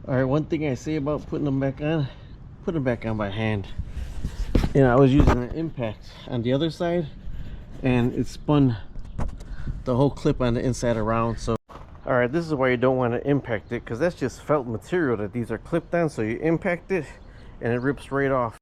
All right, one thing I say about putting them back on, put them back on by hand. You know, I was using an impact on the other side and it spun the whole clip on the inside around. So all right, this is why you don't want to impact it, because that's just felt material that these are clipped on. So you impact it and it rips right off.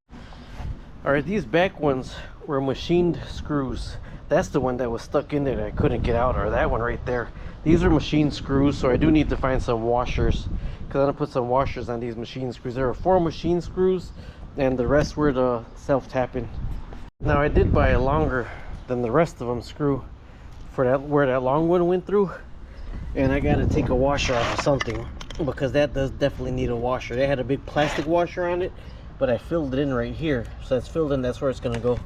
All right, these back ones were machined screws. That's the one that was stuck in there that I couldn't get out, or that one right there. These are machined screws, so I do need to find some washers, because I'm gonna put some washers on these machine screws. There are 4 machine screws and the rest were the self-tapping. Now I did buy a longer than the rest of them screw for that, where that long one went through, and I gotta take a washer off or something, because that does definitely need a washer. They had a big plastic washer on it, but I filled it in right here, so it's filled in, that's where it's gonna go.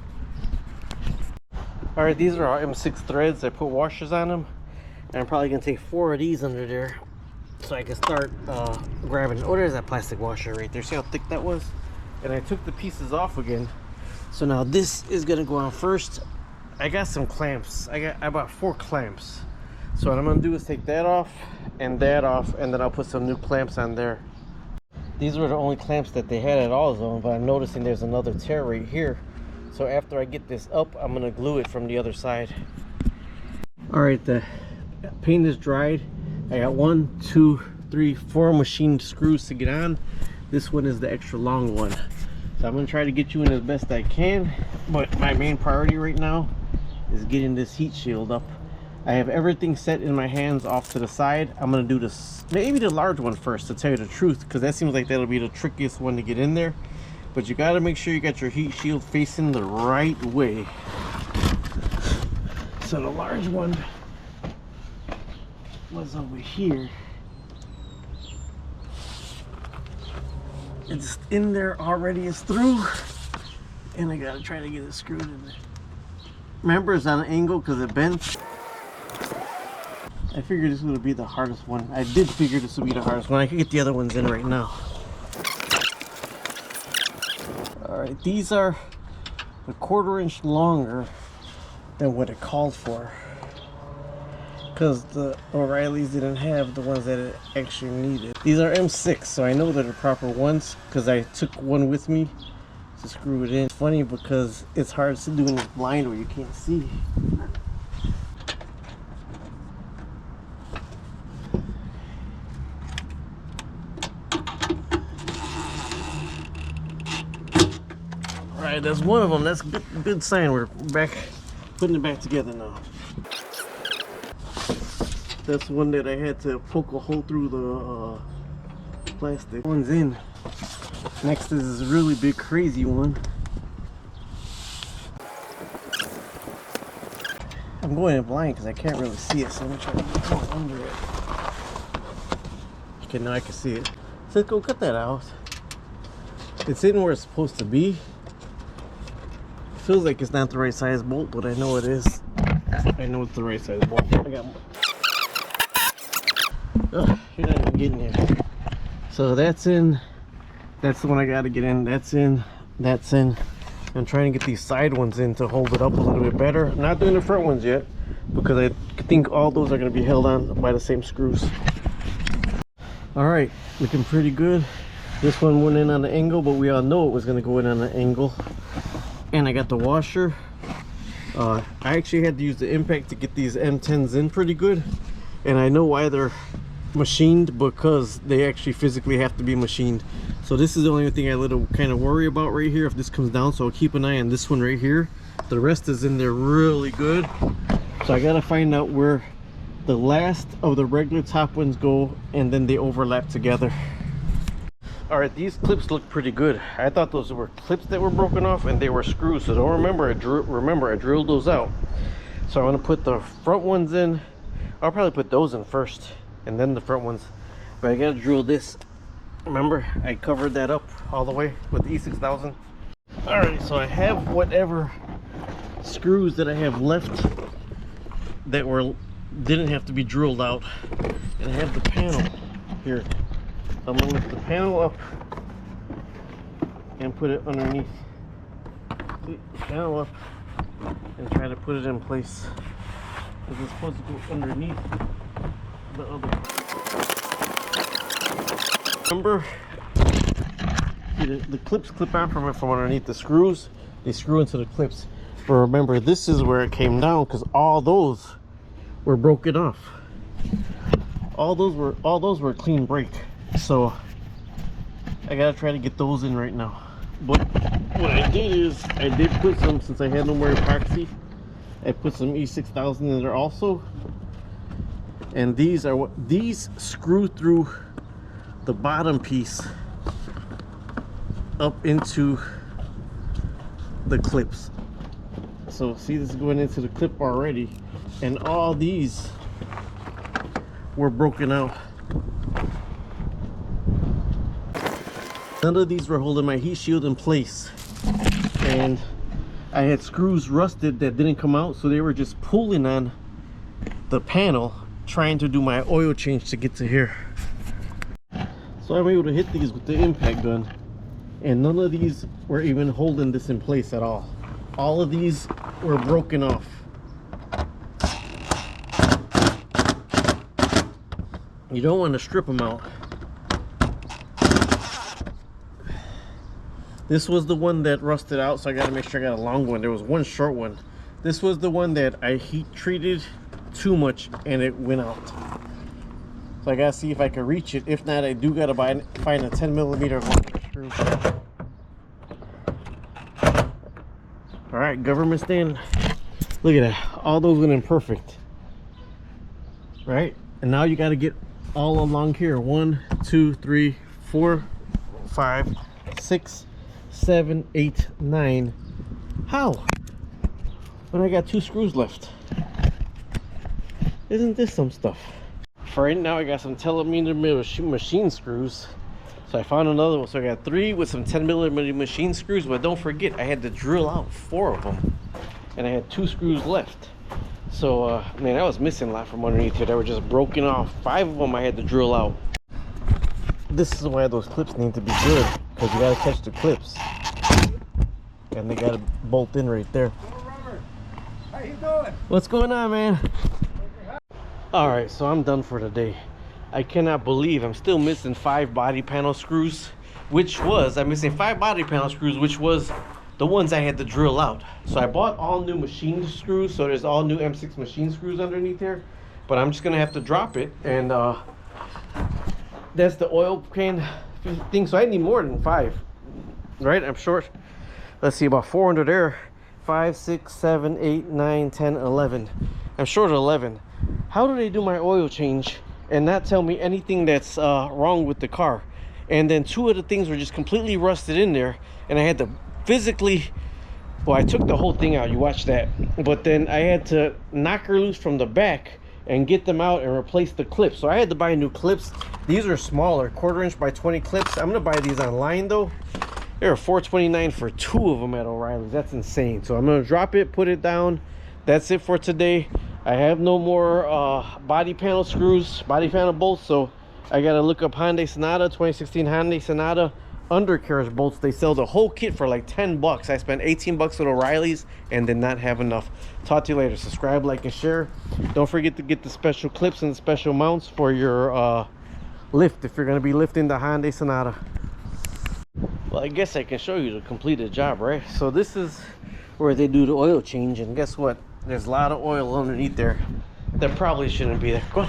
All right, these are our M6 threads. I put washers on them, and I'm probably gonna take 4 of these under there so I can start grabbing. Oh, there's that plastic washer right there. See how thick that was? And I took the pieces off again, so now this is gonna go on first. I got some clamps. I bought 4 clamps, so what I'm gonna do is take that off, and then I'll put some new clamps on there. These were the only clamps that they had at AutoZone, but I'm noticing there's another tear right here. So after I get this up, I'm gonna glue it from the other side. All right, the paint is dried. I got 1, 2, 3, 4 machined screws to get on. This one is the extra long one. So I'm gonna try to get you in as best I can, but my main priority right now is getting this heat shield up. I have everything set in my hands off to the side. I'm gonna do this, maybe the large one first, to tell you the truth, because that seems like that'll be the trickiest one to get in there. But you got to make sure you got your heat shield facing the right way. So the large one was over here. It's in there already, it's through, and I gotta try to get it screwed in there. Remember, it's on an angle because it bends. I figured this would be the hardest one. I did figure this would be the hardest one. I could get the other ones in right now. Alright, these are a 1/4 inch longer than what it called for, because the O'Reillys didn't have the ones that it actually needed. These are M6, so I know they're the proper ones because I took one with me to screw it in. It's funny because it's hard to do in this blind where you can't see. Alright, that's one of them. That's a good sign. We're back, putting it back together now. That's one that I had to poke a hole through the plastic. One's in. Next is this really big, crazy one. I'm going in blind because I can't really see it, so I'm gonna try to go under it. Okay, now I can see it. So let's go cut that out. It's in where it's supposed to be. Feels like it's not the right size bolt, but I know it is. I know it's the right size bolt. I got more. Ugh, you're not even getting here. So that's in. That's the one I got to get in. That's in. That's in. I'm trying to get these side ones in to hold it up a little bit better. I'm not doing the front ones yet because I think all those are going to be held on by the same screws. All right, looking pretty good. This one went in on the angle, but we all know it was going to go in on the angle. And I got the washer. I actually had to use the impact to get these M10s in pretty good, and I know why they're machined, because they actually physically have to be machined. So this is the only thing I little kind of worry about right here if this comes down, so I'll keep an eye on this one right here. The rest is in there really good, so I gotta find out where the last of the regular top ones go, and then they overlap together. All right, these clips look pretty good. I thought those were clips that were broken off, and they were screws. So don't remember, I drilled those out. So I'm gonna put the front ones in. I'll probably put those in first, and then the front ones. But I gotta drill this. Remember, I covered that up all the way with the E6000. All right, so I have whatever screws that I have left that didn't have to be drilled out, and I have the panel here. I'm gonna lift the panel up and put it underneath. Lift the panel up and try to put it in place, because it's supposed to go underneath the other. Remember, the clips clip on from underneath the screws. They screw into the clips. But remember, this is where it came down because all those were broken off. All those were clean break. So I gotta try to get those in right now. But what I did is I did put some, since I had no more epoxy, I put some E6000 in there also. And these are what these screw through the bottom piece up into the clips. So see, this is going into the clip already, and all these were broken out. None of these were holding my heat shield in place, and I had screws rusted that didn't come out, so they were just pulling on the panel trying to do my oil change to get to here. So I'm able to hit these with the impact gun, and none of these were even holding this in place at all. All of these were broken off. You don't want to strip them out. This was the one that rusted out, so I got to make sure I got a long one. There was one short one. This was the one that I heat treated too much and it went out. So I got to see if I can reach it. If not, I do got to find a 10mm longer screw. All right, government stand. Look at that. All those went in perfect. Right? And now you got to get all along here. 1, 2, 3, 4, 5, 6, 7, 8, 9. How? When I got 2 screws left. Isn't this some stuff? For right now, I got some 10mm machine screws. So I found another one. So I got 3 with some 10mm machine screws. But don't forget, I had to drill out 4 of them, and I had 2 screws left. So man, I was missing a lot from underneath here. They were just broken off. 5 of them I had to drill out. This is why those clips need to be good, because you gotta catch the clips, and they gotta bolt in right there. How you doing? What's going on, man? All right, so I'm done for today. I cannot believe I'm still missing 5 body panel screws, I'm missing 5 body panel screws, which was the ones I had to drill out. So I bought all new machine screws, so there's all new M6 machine screws underneath here, but I'm just gonna have to drop it, and that's the oil can thing. So I need more than 5, right? I'm short, let's see, about 400 there. 5, 6, 7, 8, 9, 10, 11. I'm short of 11. How do they do my oil change and not tell me anything that's wrong with the car? And then 2 of the things were just completely rusted in there, and I had to physically, well, I took the whole thing out, you watch that, but then I had to knock her loose from the back and get them out and replace the clips. So I had to buy new clips. These are smaller, 1/4 inch by 20 clips. I'm gonna buy these online though. They're $4.29 for 2 of them at O'Reilly's. That's insane. So I'm gonna drop it, put it down. That's it for today. I have no more body panel screws, body panel bolts, so I gotta look up Hyundai Sonata, 2016 Hyundai Sonata undercarriage bolts. They sell the whole kit for like 10 bucks. I spent 18 bucks at O'Reilly's and did not have enough. Talk to you later. Subscribe, like, and share. Don't forget to get the special clips and the special mounts for your lift if you're gonna be lifting the Hyundai Sonata. Well, I guess I can show you the completed job, right? So this is where they do the oil change, and guess what? There's a lot of oil underneath there that probably shouldn't be there. Go on.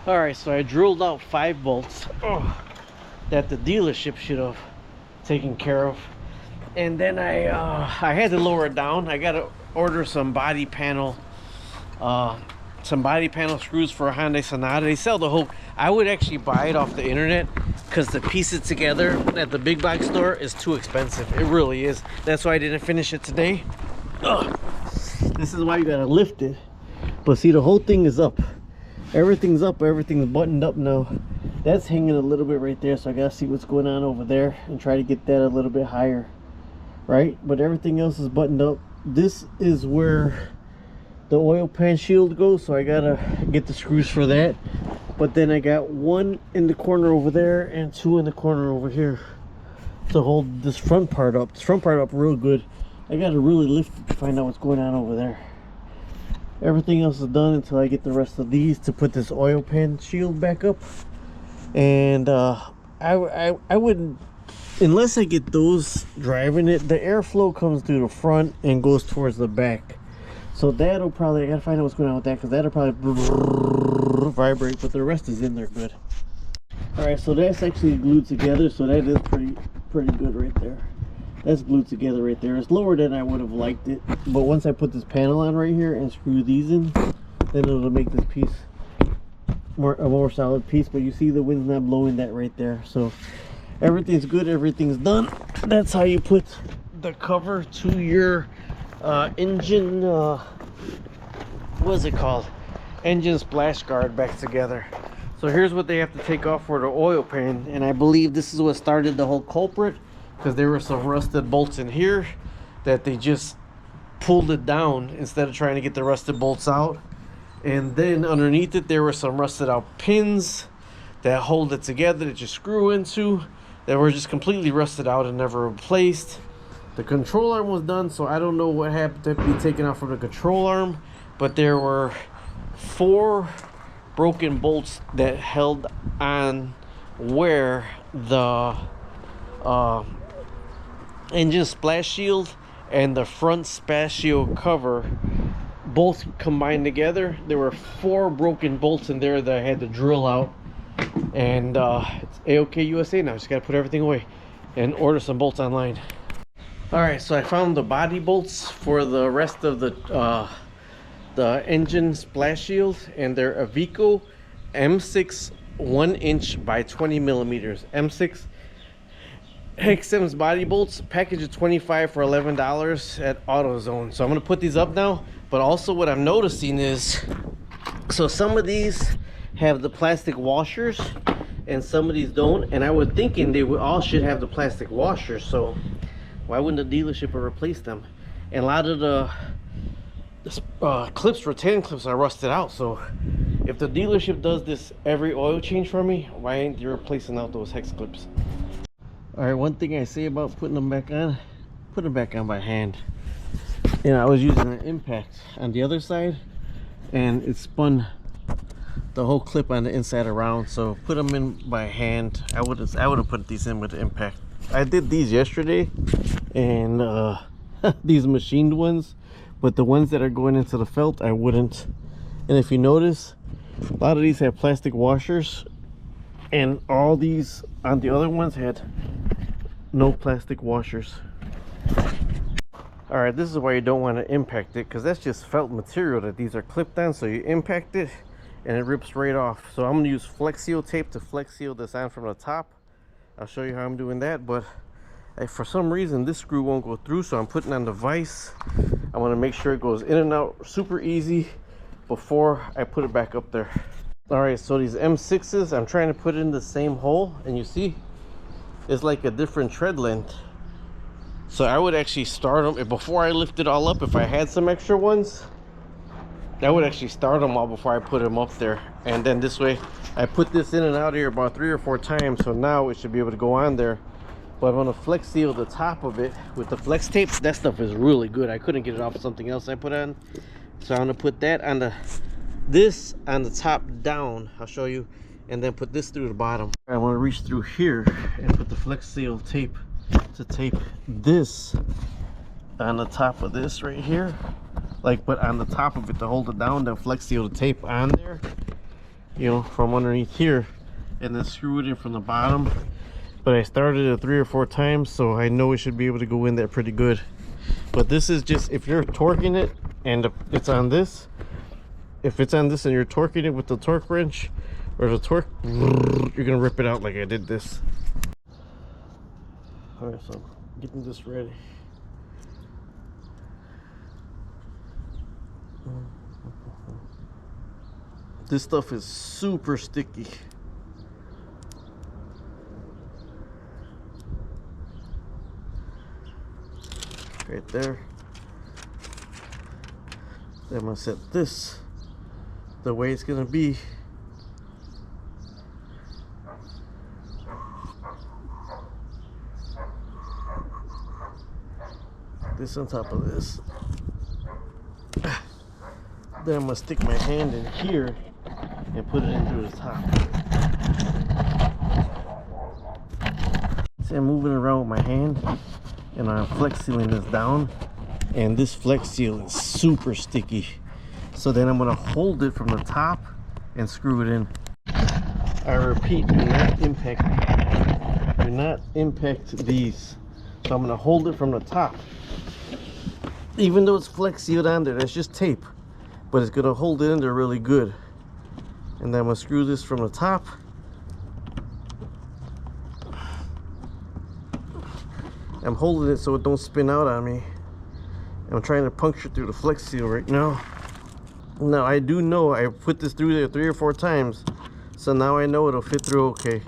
All right, so I drilled out 5 bolts that the dealership should have taken care of, and then I had to lower it down. I got to order some body panel screws for a Hyundai Sonata. They sell the whole. I would actually buy it off the internet, because to piece it together at the big box store is too expensive. It really is. That's why I didn't finish it today. This is why you gotta lift it. But see, the whole thing is up. Everything's up. Everything's buttoned up now. That's hanging a little bit right there, so I gotta see what's going on over there and try to get that a little bit higher, right? But everything else is buttoned up. This is where the oil pan shield goes, so I gotta get the screws for that. But then I got 1 in the corner over there and 2 in the corner over here to hold this front part up. This front part up real good. I gotta really lift it to find out what's going on over there. Everything else is done until I get the rest of these to put this oil pan shield back up. And I wouldn't, unless I get those driving it. The airflow comes through the front and goes towards the back, so that'll probably, I gotta find out what's going on with that, because that'll probably vibrate, but the rest is in there good. All right, so that's actually glued together, so that is pretty good right there. That's glued together right there. It's lower than I would have liked it, but once I put this panel on right here and screw these in, then it'll make this piece a more solid piece. But you see the wind's not blowing that right there, so everything's good, everything's done. That's how you put the cover to your engine, what is it called, engine splash guard back together. So here's what they have to take off for the oil pan, and I believe this is what started the whole culprit, because there were some rusted bolts in here that they just pulled it down instead of trying to get the rusted bolts out. And then underneath it there were some rusted out pins that hold it together that you screw into, that were just completely rusted out and never replaced. The control arm was done, so I don't know what happened to be taken out from the control arm, but there were 4 broken bolts that held on where the engine splash shield and the front splash shield cover both combined together. There were 4 broken bolts in there that I had to drill out, and it's A-OK USA now. Just gotta put everything away and order some bolts online. All right, so I found the body bolts for the rest of the engine splash shield, and they're Aveco M6 1" by 20 millimeters. M6 Hexam's body bolts, package of 25 for $11 at AutoZone. So I'm gonna put these up now. But also what I'm noticing is, so some of these have the plastic washers and some of these don't, and I was thinking they all should have the plastic washers, so why wouldn't the dealership replace them? And a lot of the clips, retaining clips, are rusted out. So if the dealership does this every oil change for me, why ain't they replacing out those hex clips? All right, one thing I say about putting them back on, put them back on by hand. You know, I was using an impact on the other side and it spun the whole clip on the inside around, so put them in by hand. I would have put these in with the impact. I did these yesterday, and these machined ones, but the ones that are going into the felt I wouldn't. And if you notice, a lot of these have plastic washers, and all these on the other ones had no plastic washers. All right, this is why you don't want to impact it, because that's just felt material that these are clipped on. So you impact it and it rips right off. So I'm going to use Flex Seal tape to Flex Seal this on from the top. I'll show you how I'm doing that, but for some reason this screw won't go through, so I'm putting on the vise. I want to make sure it goes in and out super easy before I put it back up there. All right, so these M6s, I'm trying to put in the same hole, and you see it's like a different tread length. So I would actually start them before I lift it all up. If I had some extra ones, I would actually start them all before I put them up there. And then this way, I put this in and out here about 3 or 4 times, so now it should be able to go on there. But I'm gonna Flex Seal the top of it with the flex tape. That stuff is really good. I couldn't get it off of something else I put on, so I'm gonna put that on this on the top down. I'll show you, and then put this through the bottom. I want to reach through here and put the Flex Seal tape to tape this on the top of this right here, like, but on the top of it to hold it down, then Flex Seal the tape on there, you know, from underneath here, and then screw it in from the bottom. But I started it 3 or 4 times, so I know it should be able to go in there pretty good. But this is just if you're torquing it and it's on this, if it's on this and you're torquing it with the torque wrench or the torque, you're gonna rip it out like I did this. All right, so I'm getting this ready. This stuff is super sticky. Right there. Then I'm gonna set this the way it's gonna be. This on top of this. Then I'm gonna stick my hand in here and put it in through the top. See, I'm moving around with my hand and I'm flex sealing this down, and this flex seal is super sticky. So then I'm gonna hold it from the top and screw it in. I repeat, do not impact these. So I'm gonna hold it from the top. Even though it's flex sealed on there, that's just tape, but it's gonna hold it in there really good. And then I'm gonna screw this from the top. I'm holding it so it don't spin out on me. I'm trying to puncture through the flex seal right now. Now I do know I put this through there 3 or 4 times, so now I know it'll fit through okay.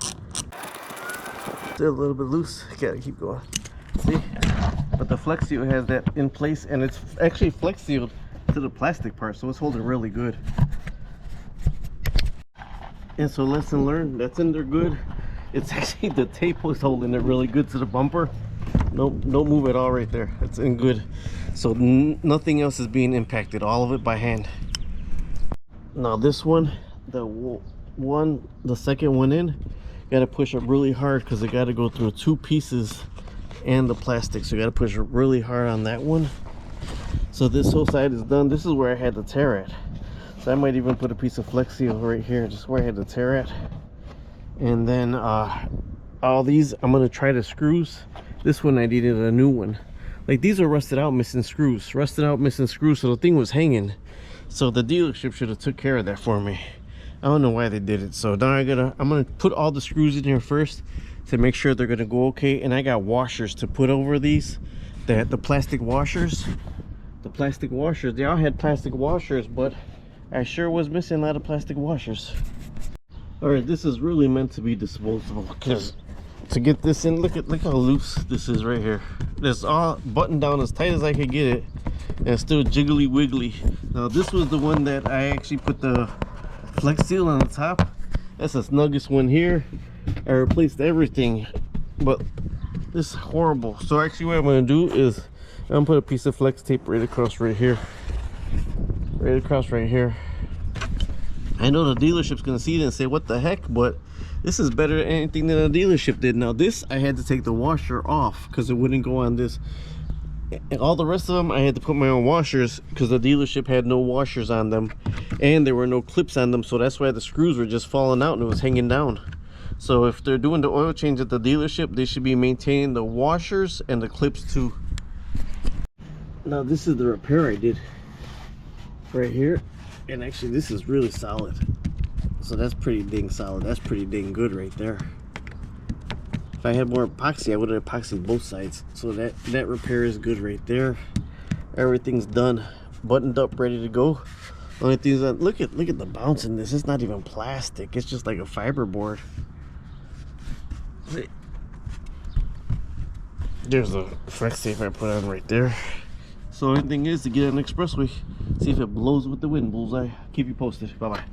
Still a little bit loose, gotta keep going. See, but the flex seal has that in place, and it's actually flex sealed to the plastic part, so it's holding really good. And so lesson learned, that's in there good. It's actually the tape was holding it really good to the bumper. Don't move at all right there. It's in good. So nothing else is being impacted, all of it by hand. Now this one, the second one in, gotta push up really hard because it gotta go through 2 pieces and the plastic, so you gotta push really hard on that one. So this whole side is done. This is where I had the tear at, so I might even put a piece of flex seal right here, just where I had the tear at. And then all these I'm gonna try the screws. This one I needed a new one. Like, these are rusted out, missing screws, so the thing was hanging. So the dealership should have took care of that for me. I don't know why they did it. So now I'm gonna put all the screws in here first to make sure they're gonna go okay. And I got washers to put over these, the plastic washers. They all had plastic washers, but I sure was missing a lot of plastic washers. All right, this is really meant to be disposable, because to get this in, look how loose this is right here. It's all buttoned down as tight as I could get it, and it's still jiggly wiggly. Now this was the one that I actually put the flex seal on the top. That's the snuggest one here. I replaced everything, but this is horrible. So actually what I'm gonna do is I'm gonna put a piece of flex tape right across right here. I know the dealership's gonna see it and say, what the heck, but this is better than anything that the dealership did. Now this, I had to take the washer off because it wouldn't go on this. And all the rest of them, I had to put my own washers because the dealership had no washers on them, and there were no clips on them, so that's why the screws were just falling out and it was hanging down. So if they're doing the oil change at the dealership, they should be maintaining the washers and the clips too. Now this is the repair I did right here, and actually this is really solid. So that's pretty dang solid. That's pretty dang good right there. If I had more epoxy, I would have epoxied both sides. So that repair is good right there. Everything's done, buttoned up, ready to go. Only thing is that look at the bounce in this. It's not even plastic. It's just like a fiberboard. There's the flex tape I put on right there. So the only thing is to get on the expressway, see if it blows with the wind. Bullseye. Keep you posted. Bye bye.